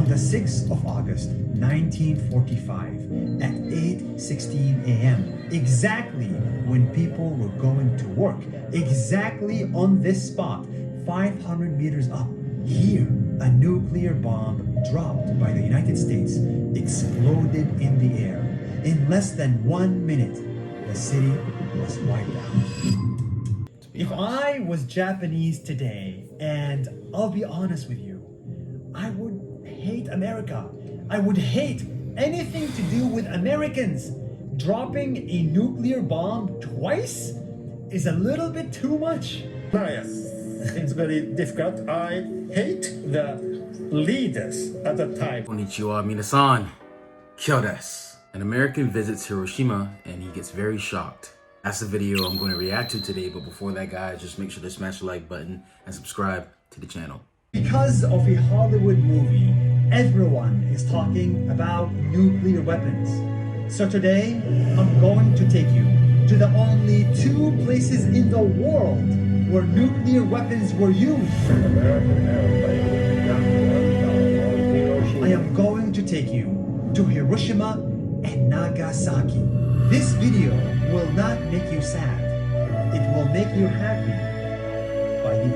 the 6th of August, 1945, at 8:16 a.m., exactly when people were going to work, exactly on this spot, 500 meters up, here, a nuclear bomb dropped by the United States exploded in the air. In less than 1 minute, the city was wiped out. If I was Japanese today, and I'll be honest with you, I would hate America. I would hate anything to do with Americans. Dropping a nuclear bomb twice is a little bit too much. Yes, it's very difficult. I hate the leaders at the time. Konnichiwa, minasan. Kyo desu. An American visits Hiroshima and he gets very shocked. That's the video I'm going to react to today, but before that, guys, just make sure to smash the like button and subscribe to the channel. Because of a Hollywood movie, everyone is talking about nuclear weapons. So today, I'm going to take you to the only two places in the world where nuclear weapons were used. I am going to take you to Hiroshima and Nagasaki. This video will not make you sad. It will make you happy by the end.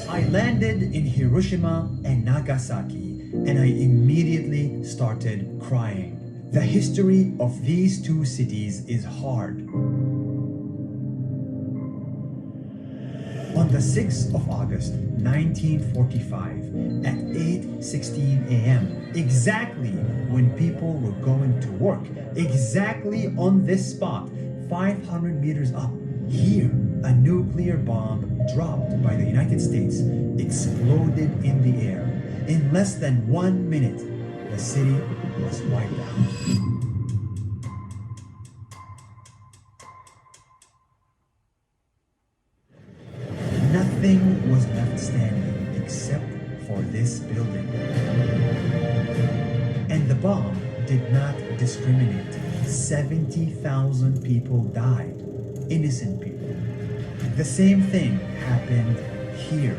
I landed in Hiroshima and Nagasaki and I immediately started crying. The history of these two cities is hard. On the 6th of August, 1945, at 8:16 a.m., exactly when people were going to work, exactly on this spot, 500 meters up, here, a nuclear bomb dropped by the United States exploded in the air. In less than 1 minute, the city was wiped out. Nothing was left standing except for this building. And the bomb did not discriminate. 70,000 people died, innocent people. The same thing happened here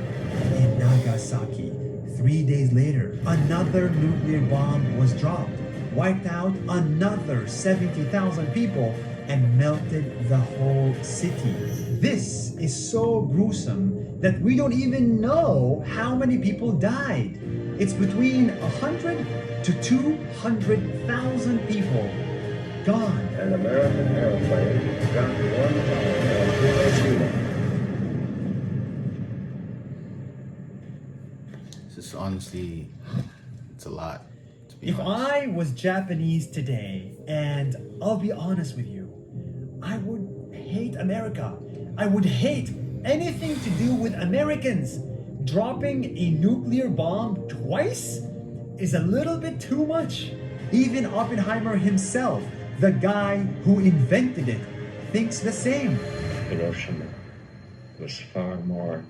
in Nagasaki. 3 days later, another nuclear bomb was dropped, wiped out another 70,000 people, and melted the whole city. This is so gruesome that we don't even know how many people died. It's between 100 to 200,000 people gone. An American airplane got one of Hiroshima. This is honestly, it's a lot. If I was Japanese today, and I'll be honest with you, I would hate America. I would hate anything to do with Americans. Dropping a nuclear bomb twice is a little bit too much. Even Oppenheimer himself, the guy who invented it, thinks the same. Hiroshima was far more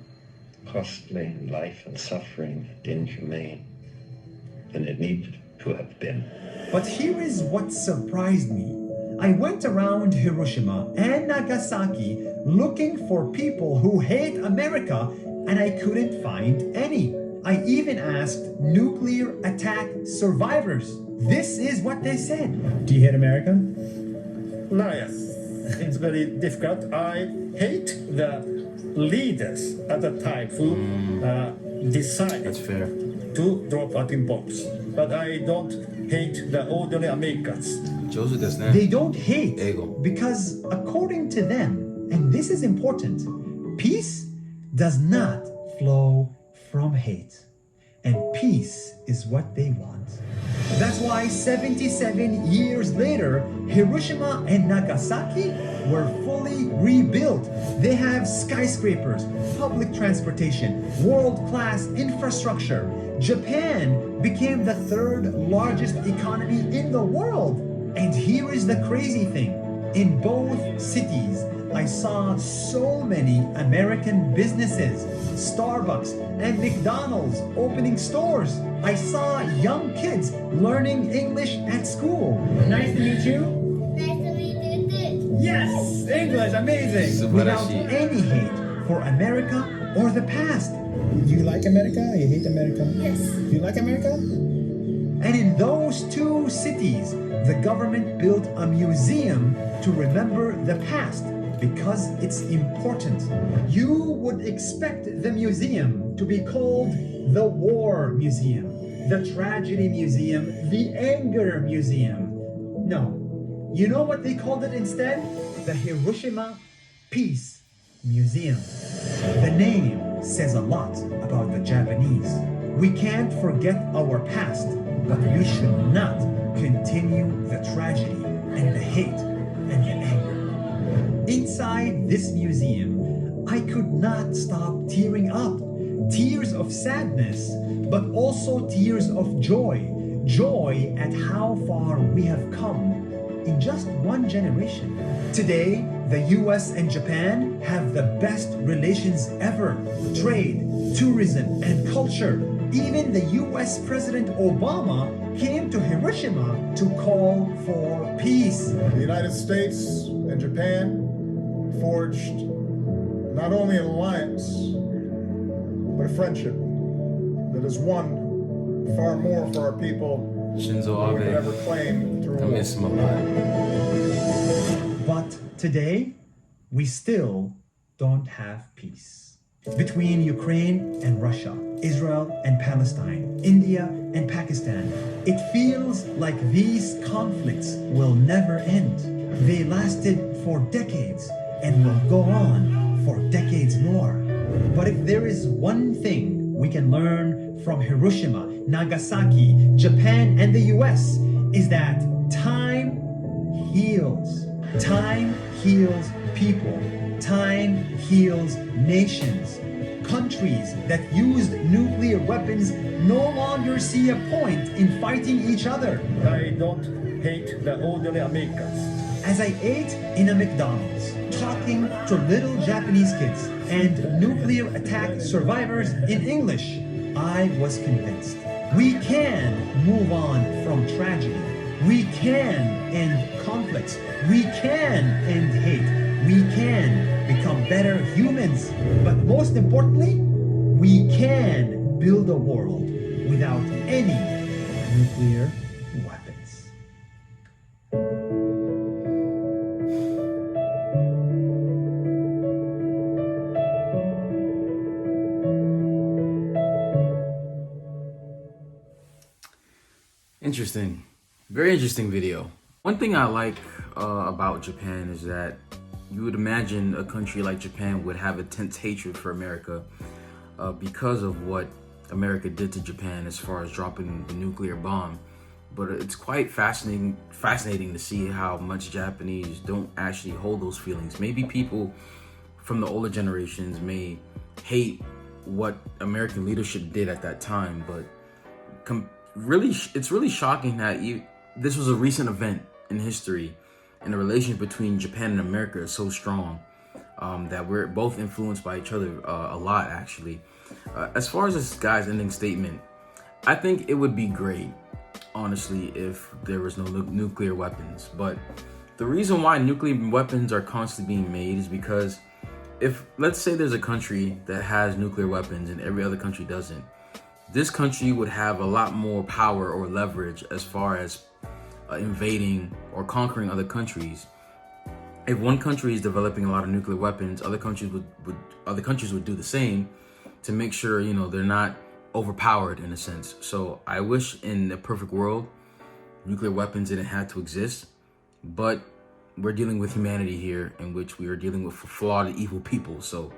costly in life and suffering and inhumane than it needed to have been. But here is what surprised me. I went around Hiroshima and Nagasaki looking for people who hate America, and I couldn't find any. I even asked nuclear attack survivors. This is what they said. Do you hate America? No, yes, it's very difficult. I hate the leaders at the time who decided That's fair. to drop atom bombs. But I don't hate the ordinary Americans. They don't hate Ego. because according to them, and this is important, peace does not flow from hate. And peace is what they want. That's why 77 years later, Hiroshima and Nagasaki were fully rebuilt. They have skyscrapers, public transportation, world-class infrastructure. Japan became the third largest economy in the world. And here is the crazy thing. In both cities, I saw so many American businesses, Starbucks and McDonald's opening stores. I saw young kids learning English at school. Nice to meet you. Nice to meet you too. Yes! English, amazing! Without any hate for America or the past. You like America? You hate America? Yes. You like America? And in those two cities, the government built a museum to remember the past because it's important. You would expect the museum to be called the War Museum, the Tragedy Museum, the Anger Museum. No. You know what they called it instead? The Hiroshima Peace Museum. The name says a lot about the Japanese. We can't forget our past, but we should not continue the tragedy and the hate and the anger. Inside this museum, I could not stop tearing up. Tears of sadness, but also tears of joy. Joy at how far we have come in just one generation. Today, the US and Japan have the best relations ever. Trade, tourism, and culture. Even the US President Obama came to Hiroshima to call for peace. The United States and Japan forged not only an alliance, but a friendship that has won far more for our people Shinzo than we could ever Abe. claim through I miss him a lot. But today, we still don't have peace. Between Ukraine and Russia, Israel and Palestine, India and Pakistan, it feels like these conflicts will never end. They lasted for decades and will go on for decades more. But if there is one thing we can learn from Hiroshima, Nagasaki, Japan, and the US, is that time heals. Time heals people. Time heals nations. Countries that used nuclear weapons no longer see a point in fighting each other. I don't hate the ordinary Americans. As I ate in a McDonald's, talking to little Japanese kids and nuclear attack survivors in English, I was convinced we can move on from tragedy. We can end conflicts. We can end hate. We can become better humans. But most importantly, we can build a world without any nuclear weapons. Interesting. Very interesting video. One thing I like about Japan is that you would imagine a country like Japan would have intense hatred for America because of what America did to Japan as far as dropping the nuclear bomb. But it's quite fascinating to see how much Japanese don't actually hold those feelings. Maybe people from the older generations may hate what American leadership did at that time, but it's really shocking that this was a recent event in history, and the relationship between Japan and America is so strong that we're both influenced by each other a lot, actually. As far as this guy's ending statement, I think it would be great, honestly, if there was no nuclear weapons. But the reason why nuclear weapons are constantly being made is because if, let's say there's a country that has nuclear weapons and every other country doesn't, this country would have a lot more power or leverage as far as invading or conquering other countries. If one country is developing a lot of nuclear weapons, other countries would do the same to make sure, they're not overpowered in a sense. So I wish in the perfect world, nuclear weapons didn't have to exist, but we're dealing with humanity here, in which we are dealing with flawed, evil people. So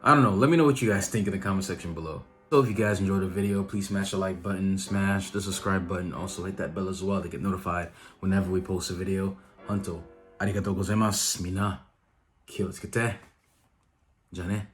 I don't know. Let me know what you guys think in the comment section below. So if you guys enjoyed the video, please smash the like button, smash the subscribe button. Also hit that bell as well to get notified whenever we post a video. Hontou, arigatou gozaimasu. Minna, kiyotsukete. Ja ne.